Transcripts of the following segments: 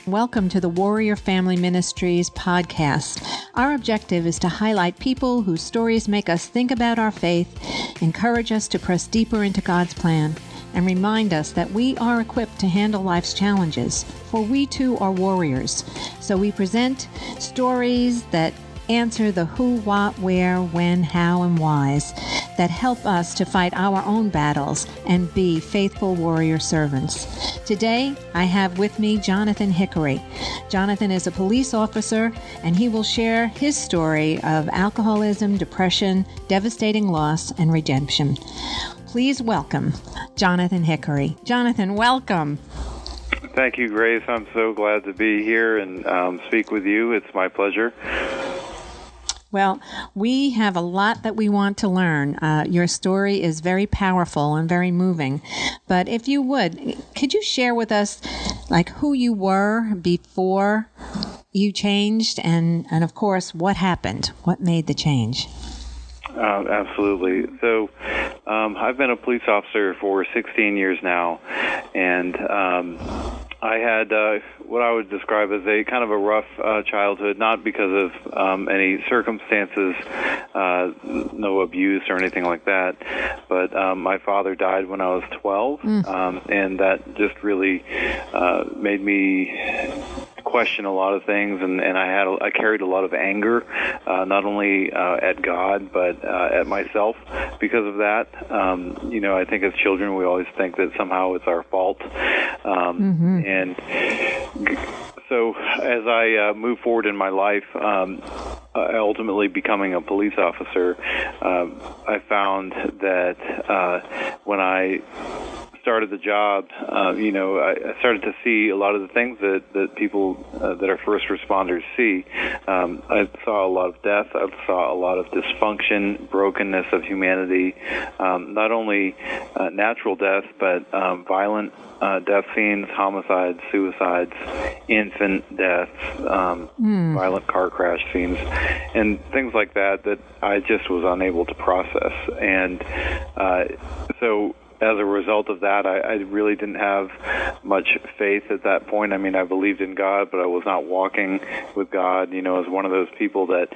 Welcome to the Warrior Family Ministries podcast. Our objective is to highlight people whose stories make us think about our faith, encourage us to press deeper into God's plan, and remind us that we are equipped to handle life's challenges, for we too are warriors. So we present stories that answer the who, what, where, when, how, and whys that help us to fight our own battles and be faithful warrior servants. Today, I have with me Jonathan Hickory. Jonathan is a police officer, and he will share his story of alcoholism, depression, devastating loss, and redemption. Please welcome Jonathan Hickory. Jonathan, welcome. Thank you, Grace. I'm so glad to be here and speak with you. It's my pleasure. Well, we have a lot that we want to learn. Your story is very powerful and very moving. But if you would, could you share with us like who you were before you changed and of course, what happened? What made the change? Absolutely. So I've been a police officer for 16 years now, and I had what I would describe as a kind of a rough childhood, not because of any circumstances, no abuse or anything like that, but my father died when I was 12, and that just really made me question a lot of things, and I carried a lot of anger, not only at God but at myself because of that. I think as children we always think that somehow it's our fault, and so as I move forward in my life, ultimately becoming a police officer, I found that when I started the job, I started to see a lot of the things that people that are first responders see. I saw a lot of death. I saw a lot of dysfunction, brokenness of humanity, not only natural death, but violent death scenes, homicides, suicides, infant deaths, violent car crash scenes, and things like that I just was unable to process. And so as a result of that, I really didn't have much faith at that point. I mean, I believed in God, but I was not walking with God, as one of those people that,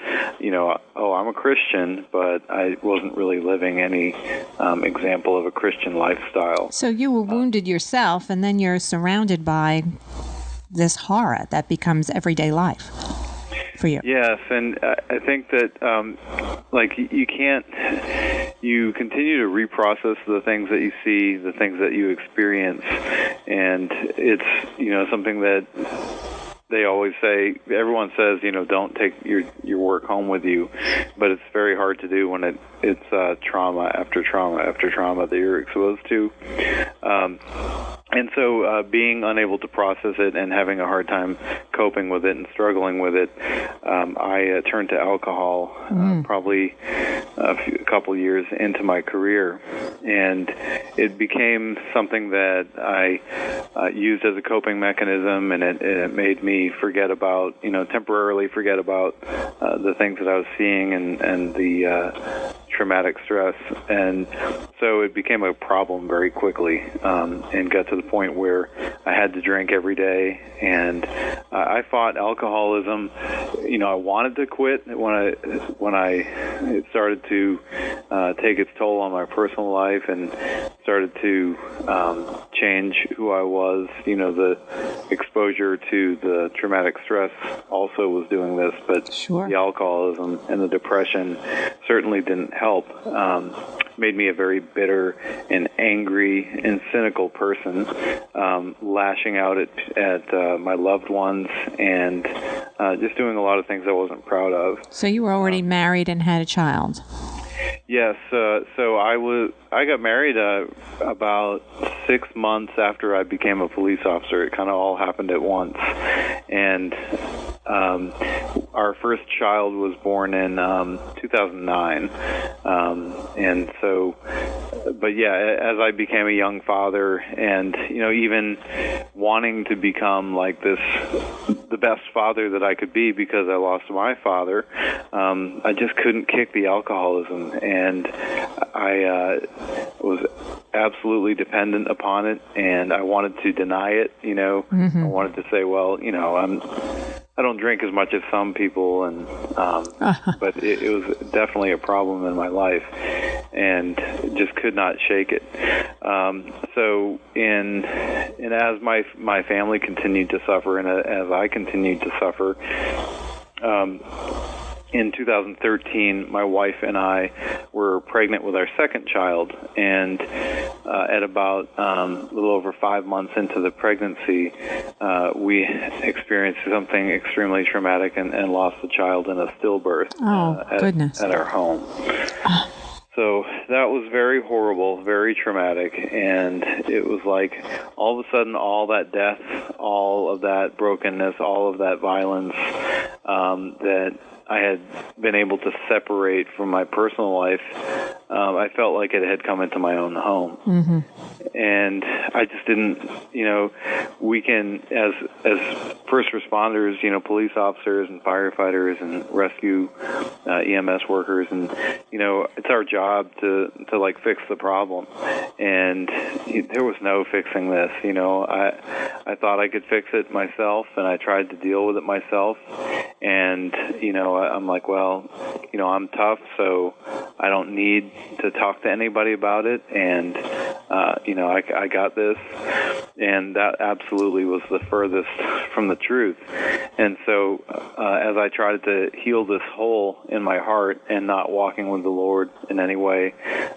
I'm a Christian, but I wasn't really living any example of a Christian lifestyle. So you were wounded yourself, and then you're surrounded by this horror that becomes everyday life for you. Yes, and I think that, you continue to reprocess the things that you see, the things that you experience, and it's, something that they always say, everyone says, don't take your work home with you, but it's very hard to do when it's trauma after trauma after trauma that you're exposed to. And so being unable to process it and having a hard time coping with it and struggling with it, I turned to alcohol probably a couple years into my career. And it became something that I used as a coping mechanism, and it made me temporarily forget about the things that I was seeing and the traumatic stress. And so it became a problem very quickly, and got to the point where I had to drink every day. And I fought alcoholism. I wanted to quit when it started to take its toll on my personal life and started to change who I was. The exposure to the traumatic stress also was doing this, but Sure. The alcoholism and the depression certainly didn't help. Made me a very bitter and angry and cynical person, lashing out at my loved ones and just doing a lot of things I wasn't proud of. So you were already married and had a child. Yes, so I got married about 6 months after I became a police officer. It kind of all happened at once, and our first child was born in 2009, and so. But yeah, as I became a young father, and even wanting to become like the best father that I could be because I lost my father, I just couldn't kick the alcoholism, and I was absolutely dependent upon it, and I wanted to deny it. I wanted to say, well, I don't drink as much as some people, and but it was definitely a problem in my life, and just could not shake it. So as my family continued to suffer, and as I continued to suffer, in 2013, my wife and I were pregnant with our second child, and at about a little over 5 months into the pregnancy, we experienced something extremely traumatic and lost the child in a stillbirth at our home. So that was very horrible, very traumatic, and it was like all of a sudden all that death, all of that brokenness, all of that violence that I had been able to separate from my personal life, I felt like it had come into my own home. Mm-hmm. And I just didn't, we can, as first responders, police officers and firefighters and rescue EMS workers, and, it's our job to like fix the problem. And there was no fixing this, I thought I could fix it myself, and I tried to deal with it myself. And, I'm like, well, I'm tough, so I don't need to talk to anybody about it. And, I got this. And that absolutely was the furthest from the truth. And so as I tried to heal this hole in my heart and not walking with the Lord in any way,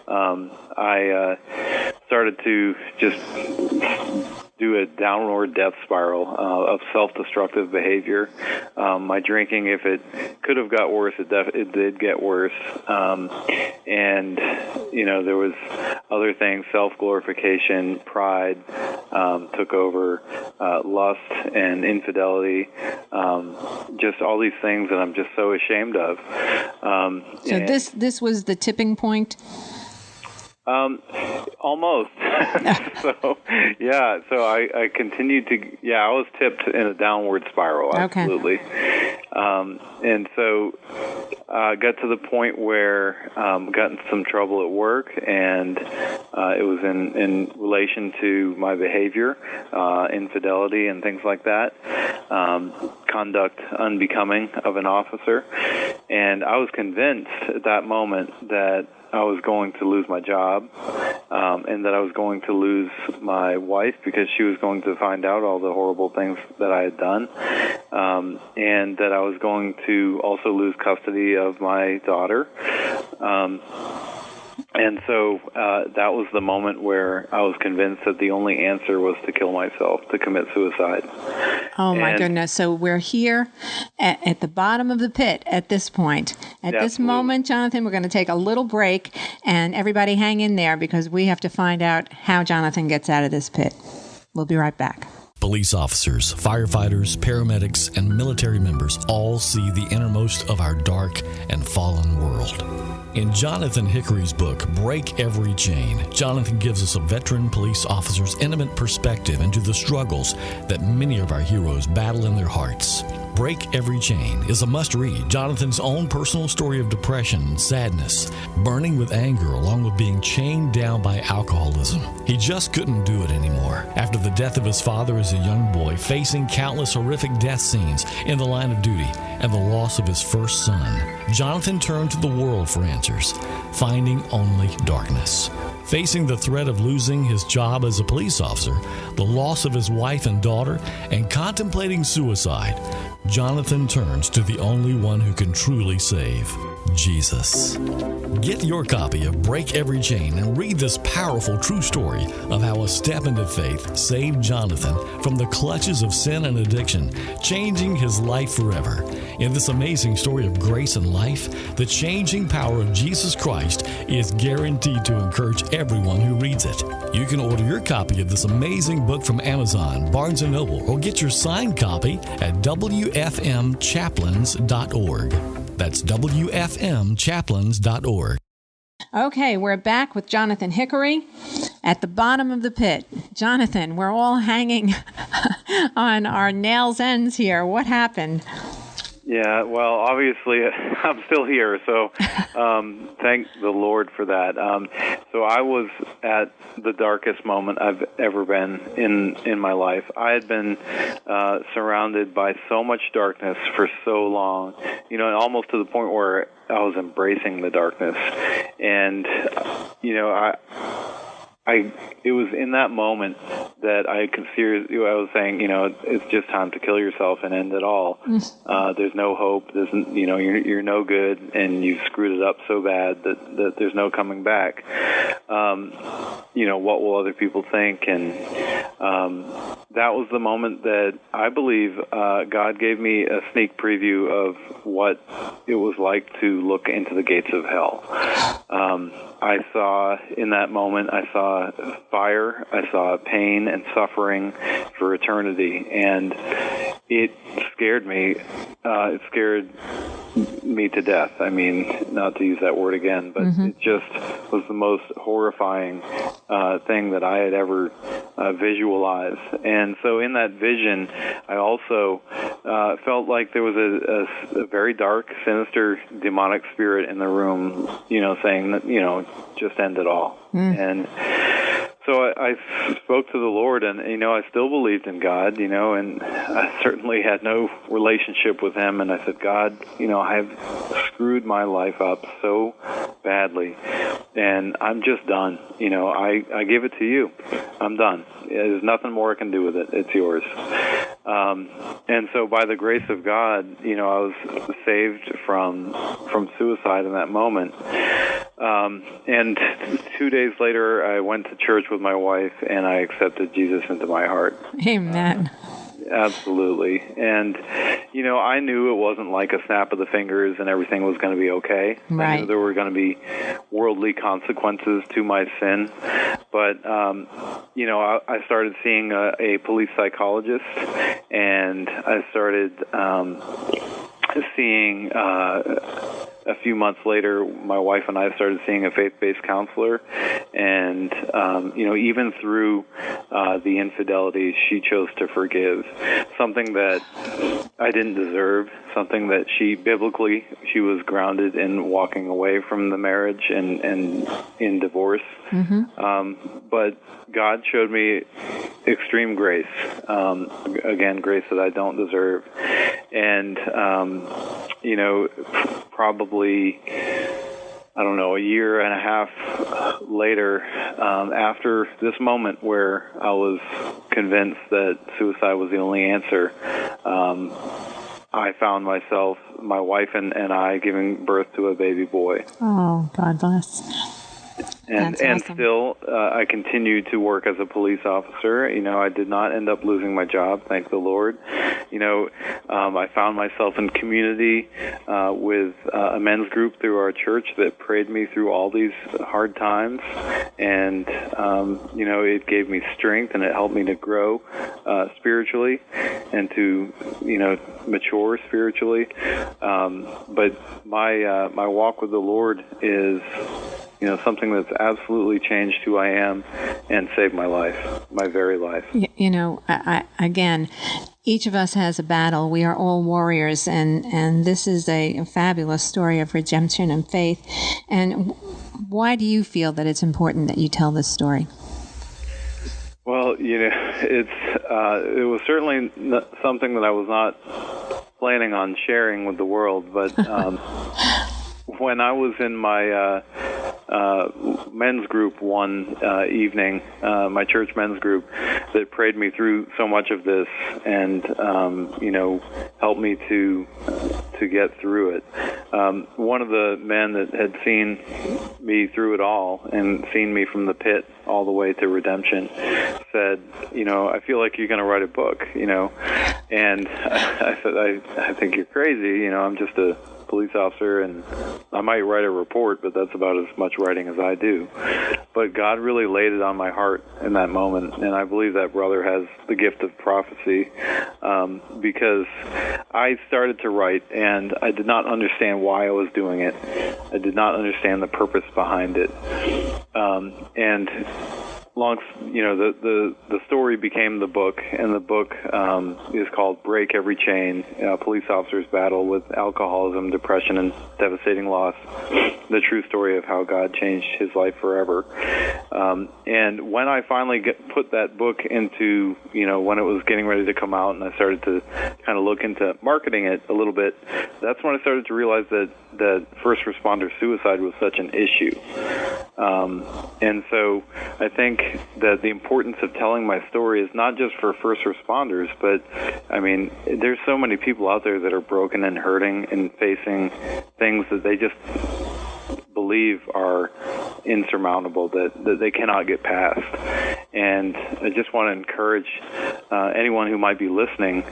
I started to just do a downward death spiral of self-destructive behavior. My drinking, if it could have got worse, it did get worse. And, there was other things, self-glorification, pride took over, lust and infidelity, just all these things that I'm just so ashamed of. So this was the tipping point? Almost. So I continued to, I was tipped in a downward spiral, absolutely. Okay. And so I got to the point where got in some trouble at work, and it was in relation to my behavior, infidelity and things like that, conduct unbecoming of an officer. And I was convinced at that moment that I was going to lose my job, and that I was going to lose my wife because she was going to find out all the horrible things that I had done, and that I was going to also lose custody of my daughter. And so that was the moment where I was convinced that the only answer was to kill myself, to commit suicide. Oh, my goodness. So we're here at the bottom of the pit at this point. At this moment, Jonathan, we're going to take a little break, and everybody hang in there because we have to find out how Jonathan gets out of this pit. We'll be right back. Police officers, firefighters, paramedics, and military members all see the innermost of our dark and fallen world. In Jonathan Hickory's book, Break Every Chain, Jonathan gives us a veteran police officer's intimate perspective into the struggles that many of our heroes battle in their hearts. Break Every Chain is a must-read. Jonathan's own personal story of depression and sadness, burning with anger along with being chained down by alcoholism. He just couldn't do it anymore. After the death of his father as a young boy, facing countless horrific death scenes in the line of duty, and the loss of his first son, Jonathan turned to the world for answers, finding only darkness. Facing the threat of losing his job as a police officer, the loss of his wife and daughter, and contemplating suicide, Jonathan turns to the only one who can truly save, Jesus. Get your copy of Break Every Chain and read this powerful true story of how a step into faith saved Jonathan from the clutches of sin and addiction, changing his life forever. In this amazing story of grace and life, the changing power of Jesus Christ is guaranteed to encourage everyone who reads it. You can order your copy of this amazing book from Amazon, Barnes & Noble, or get your signed copy at WFMchaplains.org. That's WFMchaplains.org. Okay, we're back with Jonathan Hickory at the bottom of the pit. Jonathan, we're all hanging on our nails' ends here. What happened? Yeah, well, obviously, I'm still here, so thank the Lord for that. So I was at the darkest moment I've ever been in my life. I had been surrounded by so much darkness for so long, and almost to the point where I was embracing the darkness. And, it was in that moment that I considered, I was saying, it's just time to kill yourself and end it all. There's no hope. You're no good, and you've screwed it up so bad that there's no coming back. What will other people think? And that was the moment that I believe God gave me a sneak preview of what it was like to look into the gates of hell. I saw in that moment, I saw fire, I saw pain and suffering for eternity, and it scared me. It scared me to death. I mean, not to use that word again, but it just was the most horrifying thing that I had ever visualized. And so in that vision, I also felt like there was a very dark, sinister, demonic spirit in the room, saying that, just end it all. And so I spoke to the Lord, and, I still believed in God, and I certainly had no relationship with Him. And I said, God, I've screwed my life up so badly, and I'm just done. I give it to you. I'm done. There's nothing more I can do with it. It's yours. And so by the grace of God, I was saved from suicide in that moment. And 2 days later, I went to church with my wife, and I accepted Jesus into my heart. Amen. Absolutely. And, I knew it wasn't like a snap of the fingers and everything was going to be okay. Right. I knew there were going to be worldly consequences to my sin. But, I started seeing a police psychologist, and I started seeing a few months later, my wife and I started seeing a faith-based counselor, and even through the infidelity, she chose to forgive, something that I didn't deserve, something that she was grounded in walking away from the marriage and in divorce. But God showed me extreme grace, again, grace that I don't deserve, and probably, I don't know, a year and a half later, after this moment where I was convinced that suicide was the only answer, I found myself, my wife and I, giving birth to a baby boy. Oh, God bless. And awesome. Still, I continued to work as a police officer. I did not end up losing my job, thank the Lord. I found myself in community with a men's group through our church that prayed me through all these hard times. And, it gave me strength, and it helped me to grow spiritually and to, mature spiritually. But my walk with the Lord is something that's absolutely changed who I am and saved my life, my very life. Again, each of us has a battle. We are all warriors, and this is a fabulous story of redemption and faith. And why do you feel that it's important that you tell this story? Well, it was certainly something that I was not planning on sharing with the world, but when I was in my men's group one evening, my church men's group, that prayed me through so much of this and helped me to get through it. One of the men that had seen me through it all and seen me from the pit all the way to redemption said, I feel like you're going to write a book, and I said, I think you're crazy. I'm just a police officer, and I might write a report, but that's about as much writing as I do. But God really laid it on my heart in that moment, and I believe that brother has the gift of prophecy, because I started to write, and I did not understand why I was doing it. I did not understand the purpose behind it. And the story became the book, and the book is called Break Every Chain, a police officer's battle with alcoholism, depression, and devastating loss, the true story of how God changed his life forever. And when I finally put that book into, when it was getting ready to come out, and I started to kind of look into marketing it a little bit, that's when I started to realize that first responder suicide was such an issue. And so I think that the importance of telling my story is not just for first responders, but, there's so many people out there that are broken and hurting and facing things that they just believe are insurmountable, that they cannot get past. And I just want to encourage anyone who might be listening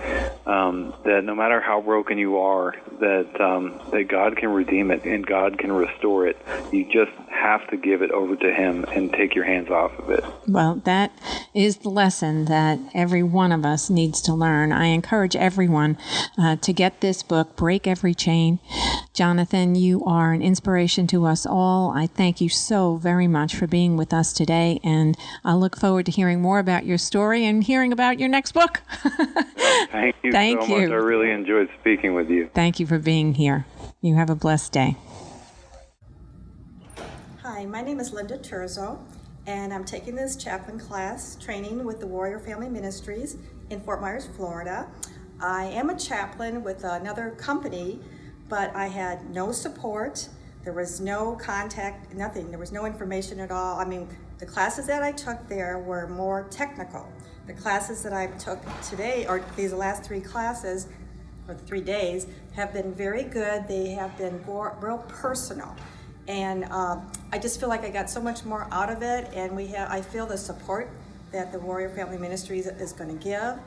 that no matter how broken you are, that God can redeem it and God can restore it. You just have to give it over to him and take your hands off of it. Well, that is the lesson that every one of us needs to learn. I encourage everyone to get this book, Break Every Chain. Jonathan, you are an inspiration to us all. I thank you so very much for being with us today, and I look forward to hearing more about your story and hearing about your next book. Thank you so much. I really enjoyed speaking with you. Thank you for being here. You have a blessed day. Hi, my name is Linda Terzo, and I'm taking this chaplain class training with the Warrior Family Ministries in Fort Myers, Florida. I am a chaplain with another company, but I had no support. There was no contact, nothing. There was no information at all. The classes that I took there were more technical. The classes that I took today, or these last 3 classes, or 3 days, have been very good. They have been real personal. And I just feel like I got so much more out of it, and I feel the support that the Warrior Family Ministries is going to give,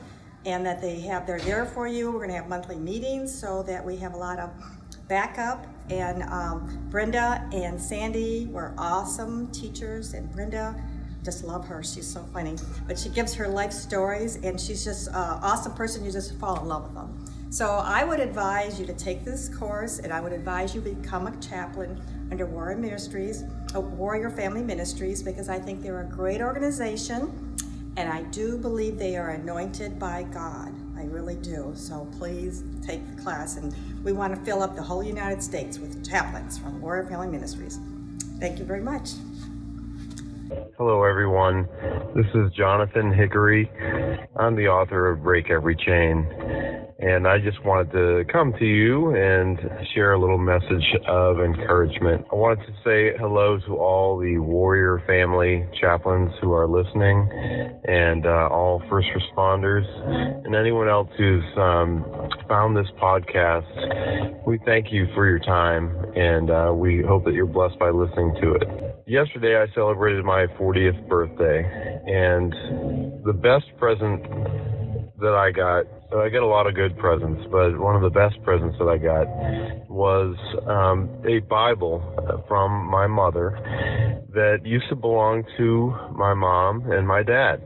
and that they're there for you. We're going to have monthly meetings so that we have a lot of backup. And Brenda and Sandy were awesome teachers, and Brenda, just love her. She's so funny. But she gives her life stories, and she's just an awesome person. You just fall in love with them. So I would advise you to take this course, and I would advise you become a chaplain under Warrior Family Ministries, because I think they're a great organization, and I do believe they are anointed by God. I really do. So please take the class, and we want to fill up the whole United States with chaplains from Warrior Family Ministries. Thank you very much. Hello, everyone. This is Jonathan Hickory. I'm the author of Break Every Chain, and I just wanted to come to you and share a little message of encouragement. I wanted to say hello to all the Warrior Family chaplains who are listening, and all first responders, and anyone else who's found this podcast. We thank you for your time, and we hope that you're blessed by listening to it. Yesterday, I celebrated my 40th birthday, and the best present that I got, I get a lot of good presents, but one of the best presents that I got was a Bible from my mother that used to belong to my mom and my dad.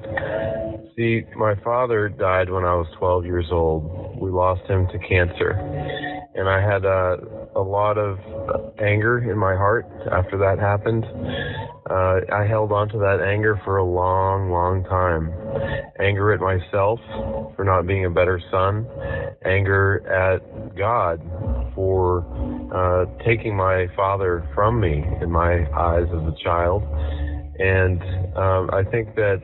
See, my father died when I was 12 years old. We lost him to cancer, and I had a lot of anger in my heart after that happened. I held on to that anger for a long, long time. Anger at myself for not being a better son. Anger at God for taking my father from me in my eyes as a child. And I think that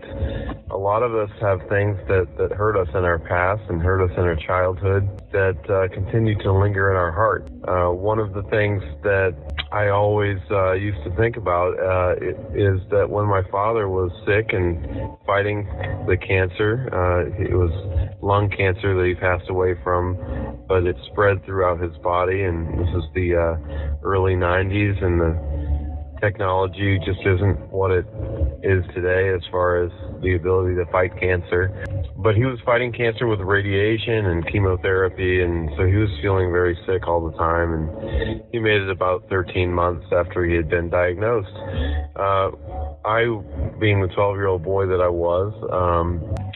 a lot of us have things that hurt us in our past and hurt us in our childhood that continue to linger in our heart. One of the things that I always used to think about is that when my father was sick and fighting the cancer, it was lung cancer that he passed away from, but it spread throughout his body, and this is the early 90s, and the technology just isn't what it is today as far as the ability to fight cancer. But he was fighting cancer with radiation and chemotherapy, and so he was feeling very sick all the time, and he made it about 13 months after he had been diagnosed. I, being the 12-year-old boy that I was,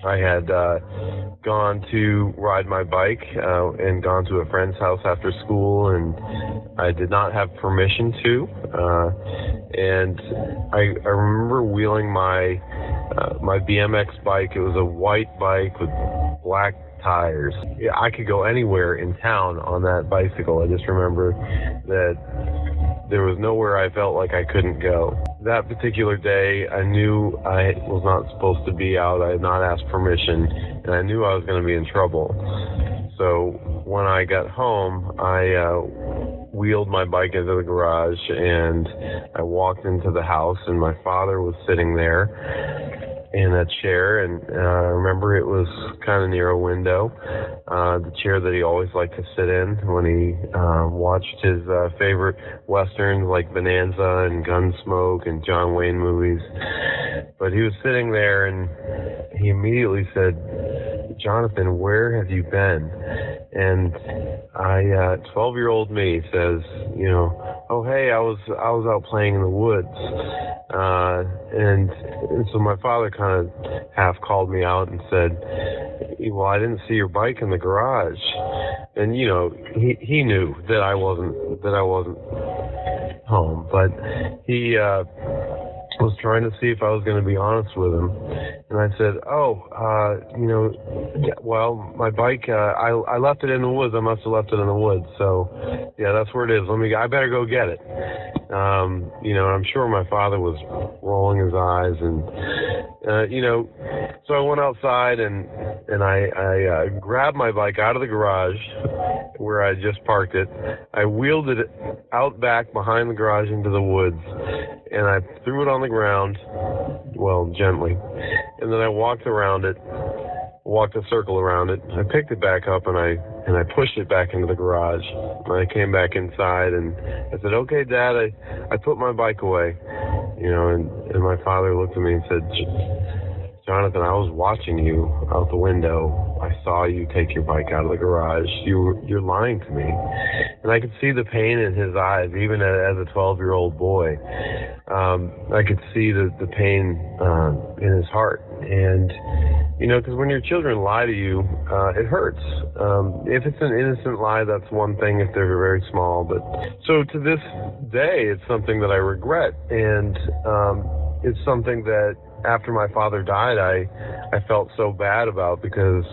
I had gone to ride my bike and gone to a friend's house after school, and I did not have permission to. And I remember wheeling my BMX bike. It was a white bike with black tires. I could go anywhere in town on that bicycle. I just remember that there was nowhere I felt like I couldn't go. That particular day, I knew I was not supposed to be out. I had not asked permission, and I knew I was going to be in trouble. So when I got home, I wheeled my bike into the garage, and I walked into the house, and my father was sitting there in a chair, and I remember it was kind of near a window, the chair that he always liked to sit in when he watched his favorite westerns like Bonanza and Gunsmoke and John Wayne movies. But he was sitting there, and he immediately said, "Jonathan, where have you been?" And 12-year-old me says, "Oh, hey, I was out playing in the woods." And so my father kind of half called me out and said, "Well, I didn't see your bike in the garage." And he knew that I wasn't home, but he was trying to see if I was going to be honest with him. And I said, well, my bike, I left it in the woods. I must have left it in the woods. So, yeah, that's where it is. I better go get it. I'm sure my father was rolling his eyes. And, so I went outside and I grabbed my bike out of the garage where I just parked it. I wheeled it out back behind the garage into the woods, and I threw it on the ground, well, gently, and then I walked around it, walked a circle around it. I picked it back up, and I pushed it back into the garage. And I came back inside, and I said, "Okay, Dad, I put my bike away." And my father looked at me and said, "Jonathan, I was watching you out the window. I saw you take your bike out of the garage. You're lying to me." And I could see the pain in his eyes, even as a 12-year-old boy. I could see the pain in his heart. And, because when your children lie to you, it hurts. If it's an innocent lie, that's one thing if they're very small. But so to this day, it's something that I regret. And it's something that after my father died, I felt so bad about, because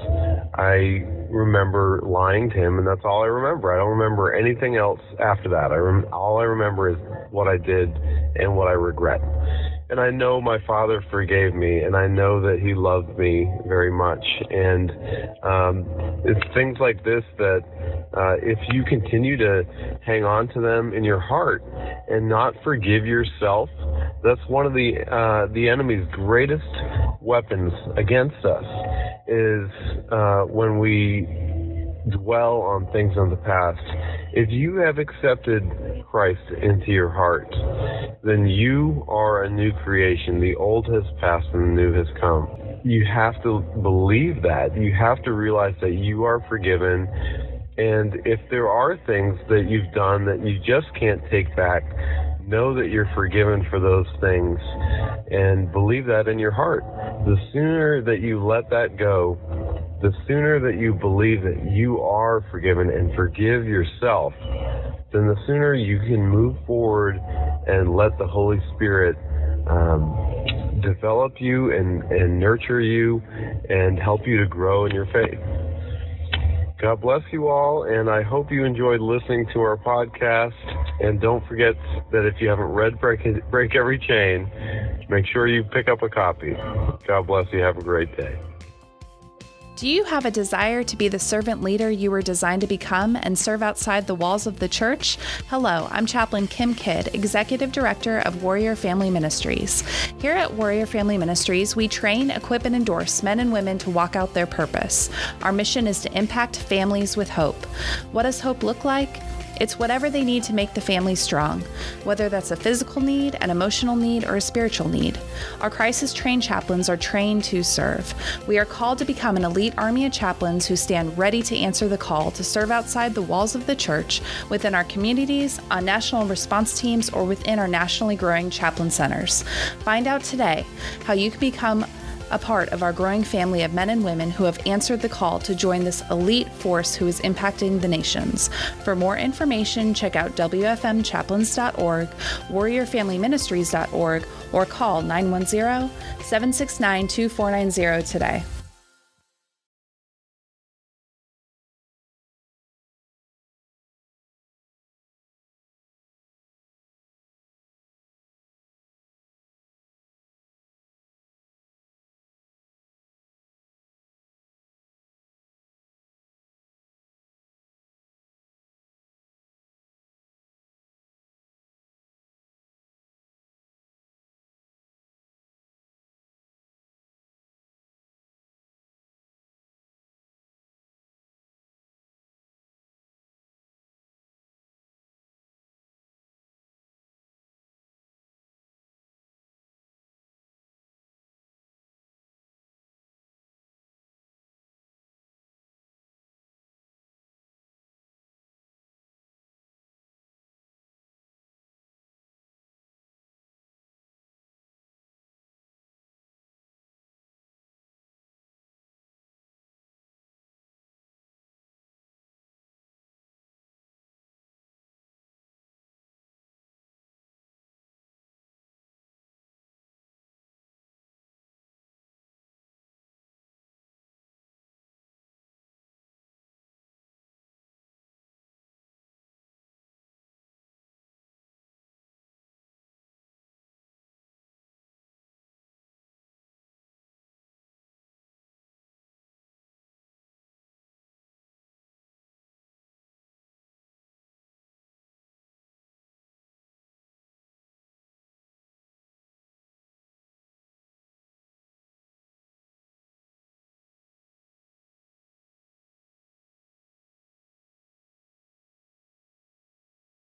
I remember lying to him, and that's all I remember. I don't remember anything else after that. All I remember is what I did and what I regret. And I know my father forgave me, and I know that he loved me very much. And it's things like this that if you continue to hang on to them in your heart and not forgive yourself, that's one of the enemy's greatest weapons against us, is when we dwell on things of the past. If you have accepted Christ into your heart, then you are a new creation. The old has passed and the new has come. You have to believe that. You have to realize that you are forgiven. And if there are things that you've done that you just can't take back, know that you're forgiven for those things, and believe that in your heart. The sooner that you let that go, the sooner that you believe that you are forgiven and forgive yourself, then the sooner you can move forward and let the Holy Spirit develop you and nurture you and help you to grow in your faith. God bless you all, and I hope you enjoyed listening to our podcast. And don't forget that if you haven't read Break Every Chain, make sure you pick up a copy. God bless you. Have a great day. Do you have a desire to be the servant leader you were designed to become and serve outside the walls of the church? Hello, I'm Chaplain Kim Kidd, Executive Director of Warrior Family Ministries. Here at Warrior Family Ministries, we train, equip, and endorse men and women to walk out their purpose. Our mission is to impact families with hope. What does hope look like? It's whatever they need to make the family strong, whether that's a physical need, an emotional need, or a spiritual need. Our crisis-trained chaplains are trained to serve. We are called to become an elite army of chaplains who stand ready to answer the call to serve outside the walls of the church, within our communities, on national response teams, or within our nationally growing chaplain centers. Find out today how you can become a part of our growing family of men and women who have answered the call to join this elite force who is impacting the nations. For more information, check out wfmchaplains.org, warriorfamilyministries.org, or call 910-769-2490 today.